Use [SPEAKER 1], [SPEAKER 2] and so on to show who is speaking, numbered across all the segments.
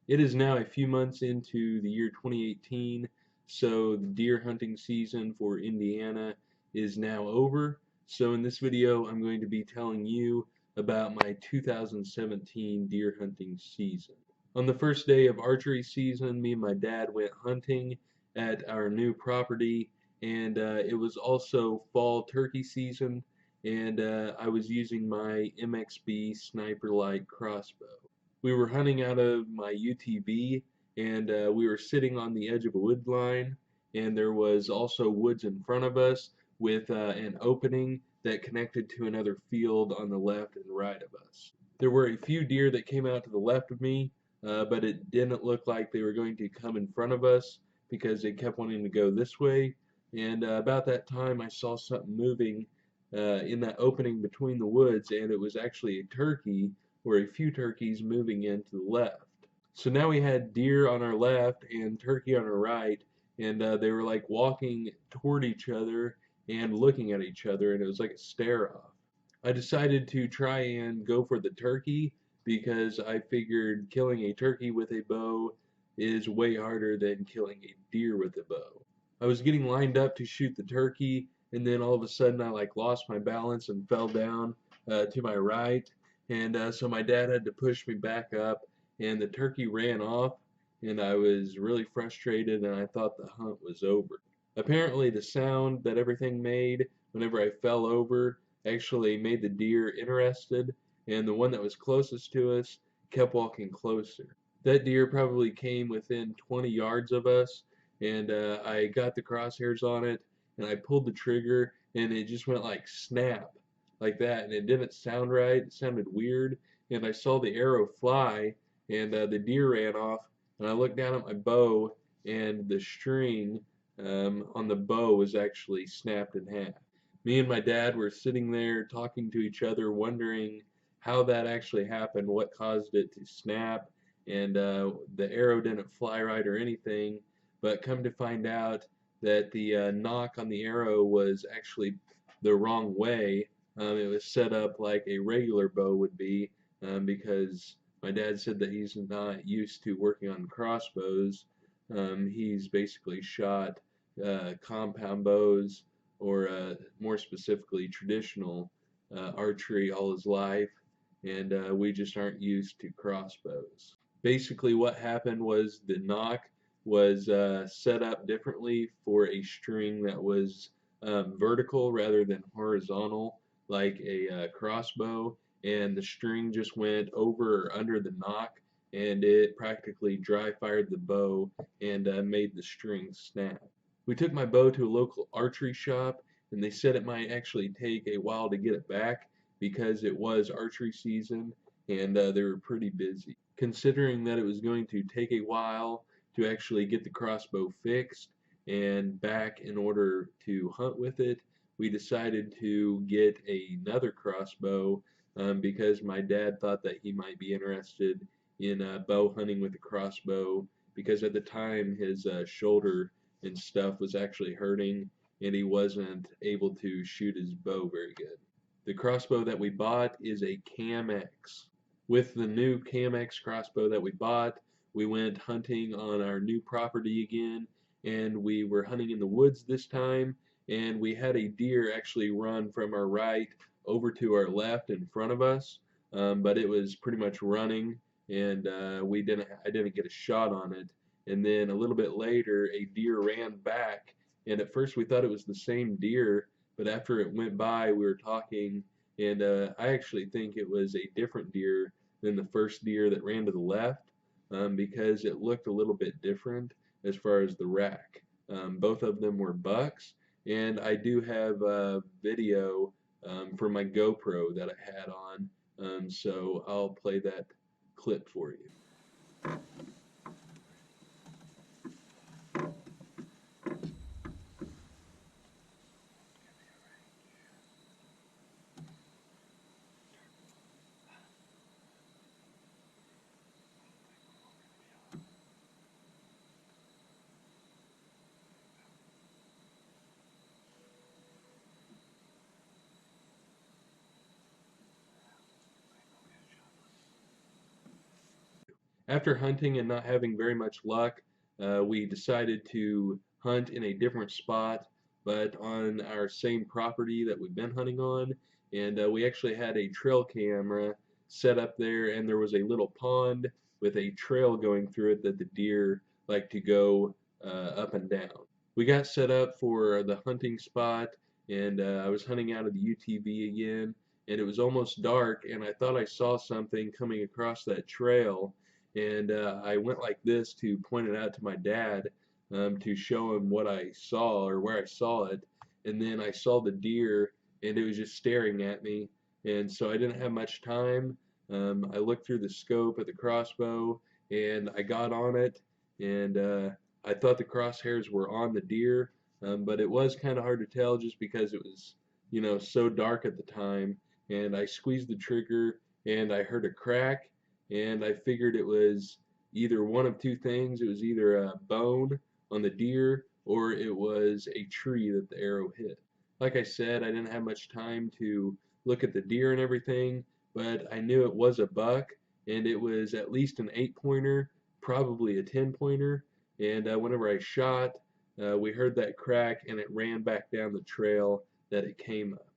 [SPEAKER 1] It is now a few months into the year 2018, so the deer hunting season for Indiana is now over. So in this video, I'm going to be telling you about my 2017 deer hunting season. On the first day of archery season, me and my dad went hunting at our new property, and it was also fall turkey season, and I was using my MXB Sniper Light crossbow. We were hunting out of my UTV, and we were sitting on the edge of a wood line, and there was also woods in front of us with an opening that connected to another field on the left and right of us. There were a few deer that came out to the left of me, but it didn't look like they were going to come in front of us because they kept wanting to go this way. And about that time, I saw something moving in that opening between the woods, and it was actually a turkey or a few turkeys moving in to the left. So now we had deer on our left and turkey on our right, and they were like walking toward each other and looking at each other, and it was like a stare off. I decided to try and go for the turkey because I figured killing a turkey with a bow is way harder than killing a deer with a bow. I was getting lined up to shoot the turkey, and then all of a sudden I like lost my balance and fell down to my right, and so my dad had to push me back up, and the turkey ran off, and I was really frustrated, and I thought the hunt was over. Apparently, the sound that everything made whenever I fell over actually made the deer interested, and the one that was closest to us kept walking closer. That deer probably came within 20 yards of us, and I got the crosshairs on it, and I pulled the trigger, and it just went like snap, like that, and it didn't sound right. It sounded weird, and I saw the arrow fly, and the deer ran off, and I looked down at my bow, and the string on the bow was actually snapped in half. Me and my dad were sitting there talking to each other, wondering how that actually happened, what caused it to snap, and the arrow didn't fly right or anything. But come to find out that the nock on the arrow was actually the wrong way. It was set up like a regular bow would be, because my dad said that he's not used to working on crossbows. He's basically shot compound bows, or more specifically traditional archery all his life, and we just aren't used to crossbows. Basically, what happened was the nock was set up differently for a string that was vertical rather than horizontal, like a crossbow, and the string just went over or under the nock, and it practically dry fired the bow and made the string snap. We took my bow to a local archery shop, and they said it might actually take a while to get it back because it was archery season and they were pretty busy. Considering that it was going to take a while to actually get the crossbow fixed and back in order to hunt with it, we decided to get another crossbow because my dad thought that he might be interested in bow hunting with a crossbow, because at the time his shoulder and stuff was actually hurting, and he wasn't able to shoot his bow very good. The crossbow that we bought is a Cam X. With the new Cam X crossbow that we bought, we went hunting on our new property again, and we were hunting in the woods this time, and we had a deer actually run from our right over to our left in front of us, but it was pretty much running, and I didn't get a shot on it. And then a little bit later, a deer ran back, and at first we thought it was the same deer, but after it went by, we were talking, and I actually think it was a different deer than the first deer that ran to the left, because it looked a little bit different as far as the rack. Both of them were bucks, and I do have a video for my GoPro that I had on, so I'll play that clip for you. After hunting and not having very much luck, we decided to hunt in a different spot, but on our same property that we've been hunting on. And we actually had a trail camera set up there, and there was a little pond with a trail going through it that the deer like to go up and down. We got set up for the hunting spot, and I was hunting out of the UTV again, and it was almost dark, and I thought I saw something coming across that trail, and I went like this to point it out to my dad, to show him what I saw or where I saw it, and then I saw the deer, and it was just staring at me, and so I didn't have much time. I looked through the scope at the crossbow, and I got on it, and I thought the crosshairs were on the deer, but it was kind of hard to tell just because it was, so dark at the time. And I squeezed the trigger, and I heard a crack, and I figured it was either one of two things. It was either a bone on the deer, or it was a tree that the arrow hit. Like I said, I didn't have much time to look at the deer and everything, but I knew it was a buck, and it was at least an 8-pointer, probably a 10-pointer. And whenever I shot, we heard that crack, and it ran back down the trail that it came up.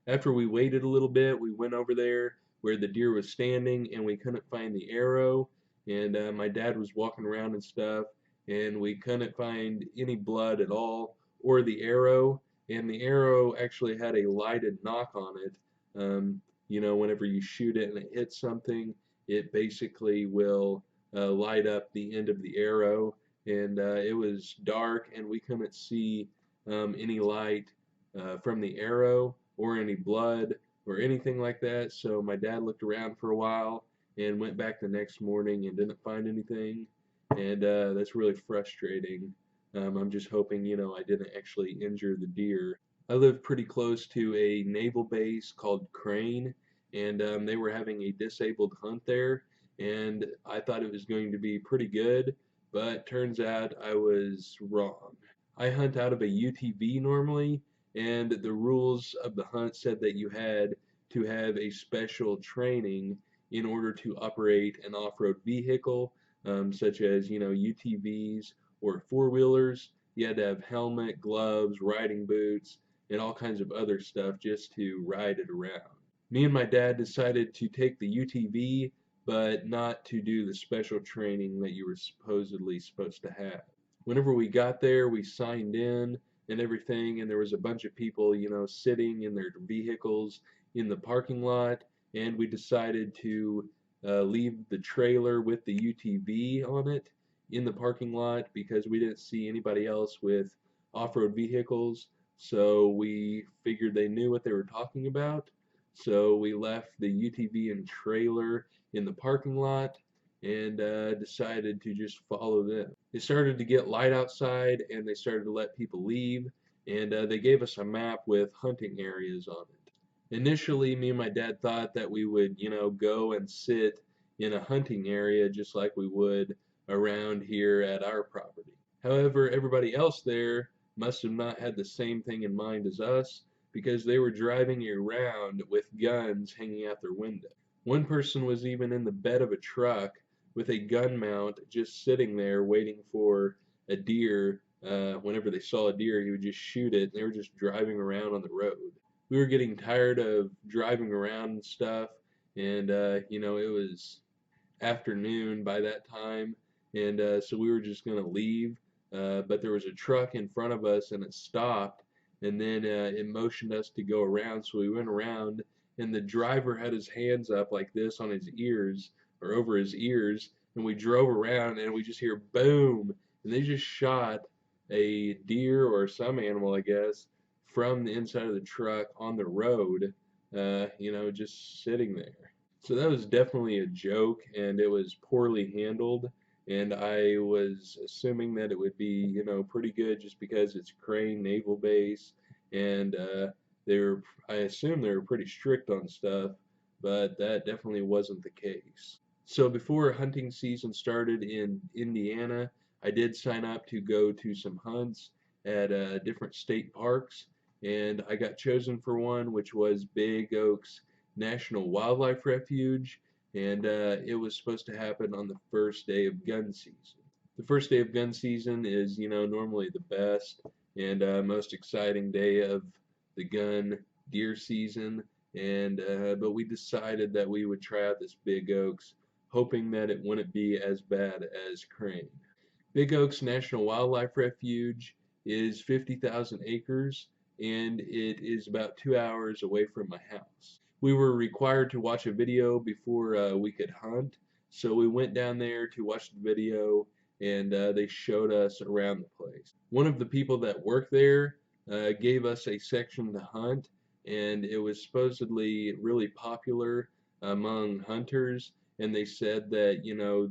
[SPEAKER 1] After we waited a little bit, we went over there where the deer was standing, and we couldn't find the arrow. And my dad was walking around and stuff, and we couldn't find any blood at all or the arrow. And the arrow actually had a lighted knock on it. Whenever you shoot it and it hits something, it basically will light up the end of the arrow. And it was dark, and we couldn't see any light from the arrow or any blood or anything like that. So my dad looked around for a while and went back the next morning and didn't find anything. And that's really frustrating. I'm just hoping, I didn't actually injure the deer. I live pretty close to a naval base called Crane, and they were having a disabled hunt there, and I thought it was going to be pretty good, but turns out I was wrong. I hunt out of a UTV normally, and the rules of the hunt said that you had to have a special training in order to operate an off-road vehicle, such as, UTVs or four-wheelers. You had to have helmet, gloves, riding boots, and all kinds of other stuff just to ride it around. Me and my dad decided to take the UTV, but not to do the special training that you were supposedly supposed to have. Whenever we got there, we signed in and everything, and there was a bunch of people, sitting in their vehicles in the parking lot, and we decided to leave the trailer with the UTV on it in the parking lot because we didn't see anybody else with off-road vehicles, so we figured they knew what they were talking about. So we left the UTV and trailer in the parking lot and decided to just follow them. It started to get light outside, and they started to let people leave, and they gave us a map with hunting areas on it. Initially, me and my dad thought that we would, go and sit in a hunting area just like we would around here at our property. However, everybody else there must have not had the same thing in mind as us because they were driving around with guns hanging out their window. One person was even in the bed of a truck with a gun mount just sitting there waiting for a deer. Whenever they saw a deer, he would just shoot it, and they were just driving around on the road. We were getting tired of driving around and stuff, and it was afternoon by that time, and so we were just going to leave, but there was a truck in front of us, and it stopped, and then it motioned us to go around, so we went around, and the driver had his hands up like this on his ears, or over his ears, and we drove around, and we just hear boom, and they just shot a deer or some animal, I guess, from the inside of the truck on the road, just sitting there. So that was definitely a joke, and it was poorly handled, and I was assuming that it would be, pretty good just because it's Crane Naval Base, and I assume they were pretty strict on stuff, but that definitely wasn't the case. So before hunting season started in Indiana, I did sign up to go to some hunts at different state parks, and I got chosen for one, which was Big Oaks National Wildlife Refuge, and it was supposed to happen on the first day of gun season. The first day of gun season is, normally the best and most exciting day of the gun deer season, and but we decided that we would try out this big oaks, hoping that it wouldn't be as bad as Crane. Big Oaks National Wildlife Refuge is 50,000 acres and it is about 2 hours away from my house. We were required to watch a video before we could hunt, so we went down there to watch the video and they showed us around the place. One of the people that worked there gave us a section to hunt, and it was supposedly really popular among hunters, and they said that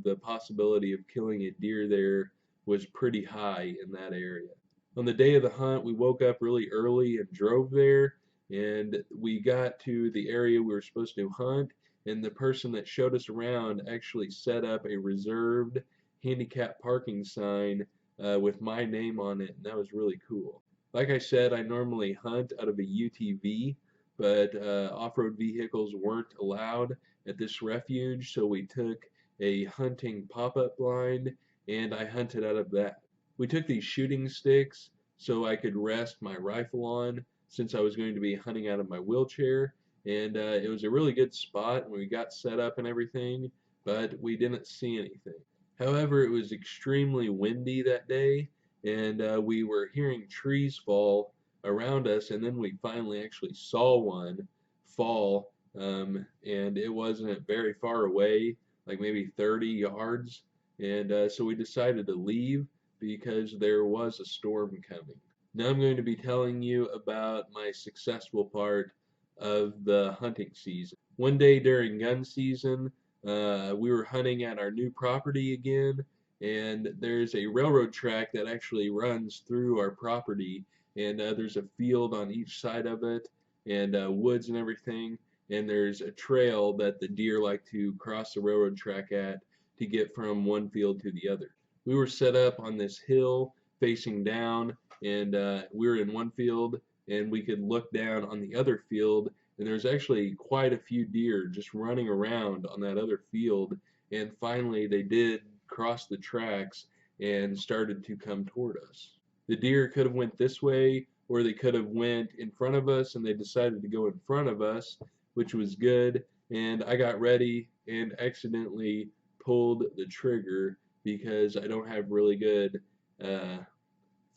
[SPEAKER 1] the possibility of killing a deer there was pretty high in that area. On the day of the hunt, we woke up really early and drove there, and we got to the area we were supposed to hunt, and the person that showed us around actually set up a reserved handicap parking sign with my name on it, and that was really cool. Like I said, I normally hunt out of a UTV, but off-road vehicles weren't allowed at this refuge, so we took a hunting pop-up blind and I hunted out of that. We took these shooting sticks so I could rest my rifle on since I was going to be hunting out of my wheelchair, and it was a really good spot when we got set up and everything, but we didn't see anything. However, it was extremely windy that day, and we were hearing trees fall around us, and then we finally actually saw one fall, and it wasn't very far away, like maybe 30 yards, and so we decided to leave because there was a storm coming. Now I'm going to be telling you about my successful part of the hunting season. One day during gun season, we were hunting at our new property again, and there's a railroad track that actually runs through our property, and there's a field on each side of it, and woods and everything, and there's a trail that the deer like to cross the railroad track at to get from one field to the other. We were set up on this hill facing down, and we were in one field, and we could look down on the other field, and there's actually quite a few deer just running around on that other field, and finally they did cross the tracks and started to come toward us. The deer could have went this way, or they could have went in front of us, and they decided to go in front of us, which was good, and I got ready and accidentally pulled the trigger because I don't have really good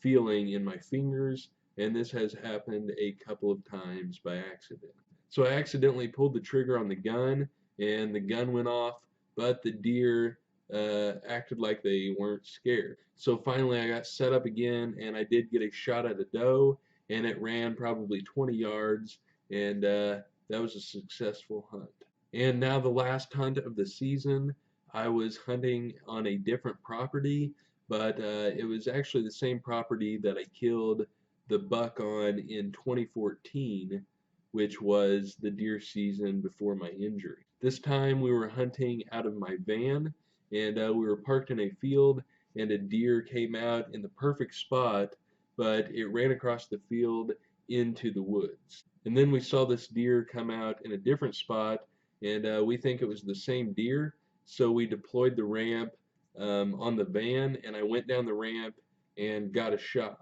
[SPEAKER 1] feeling in my fingers, and this has happened a couple of times by accident. So I accidentally pulled the trigger on the gun, and the gun went off, but the deer acted like they weren't scared. So finally I got set up again, and I did get a shot at a doe, and it ran probably 20 yards, and that was a successful hunt. And now the last hunt of the season, I was hunting on a different property, but it was actually the same property that I killed the buck on in 2014, which was the deer season before my injury. This time we were hunting out of my van, and we were parked in a field, and a deer came out in the perfect spot, but it ran across the field into the woods. And then we saw this deer come out in a different spot, and we think it was the same deer, so we deployed the ramp on the van, and I went down the ramp and got a shot.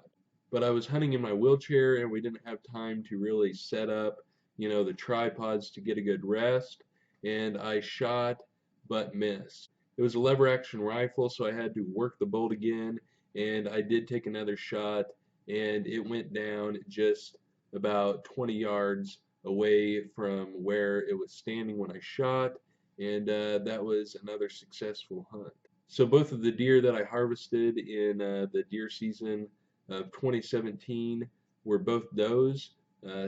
[SPEAKER 1] But I was hunting in my wheelchair, and we didn't have time to really set up, the tripods to get a good rest, and I shot but missed. It was a lever action rifle, so I had to work the bolt again, and I did take another shot, and it went down just about 20 yards away from where it was standing when I shot, and that was another successful hunt. So both of the deer that I harvested in the deer season of 2017 were both does.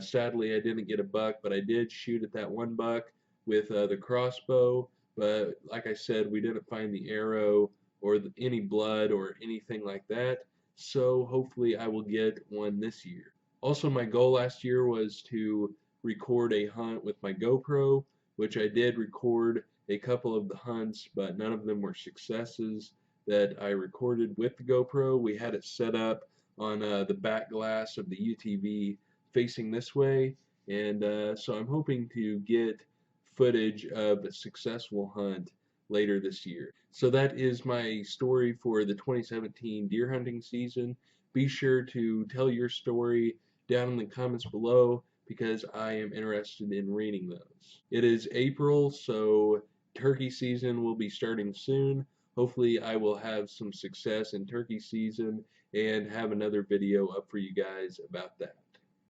[SPEAKER 1] Sadly, I didn't get a buck, but I did shoot at that one buck with the crossbow. But like I said, we didn't find the arrow or any blood or anything like that. So hopefully I will get one this year. Also, my goal last year was to record a hunt with my GoPro, which I did record a couple of the hunts, but none of them were successes that I recorded with the GoPro. We had it set up on the back glass of the UTV facing this way, and so I'm hoping to get footage of a successful hunt later this year. So that is my story for the 2017 deer hunting season. Be sure to tell your story down in the comments below because I am interested in reading those. It is April, so turkey season will be starting soon. Hopefully I will have some success in turkey season and have another video up for you guys about that.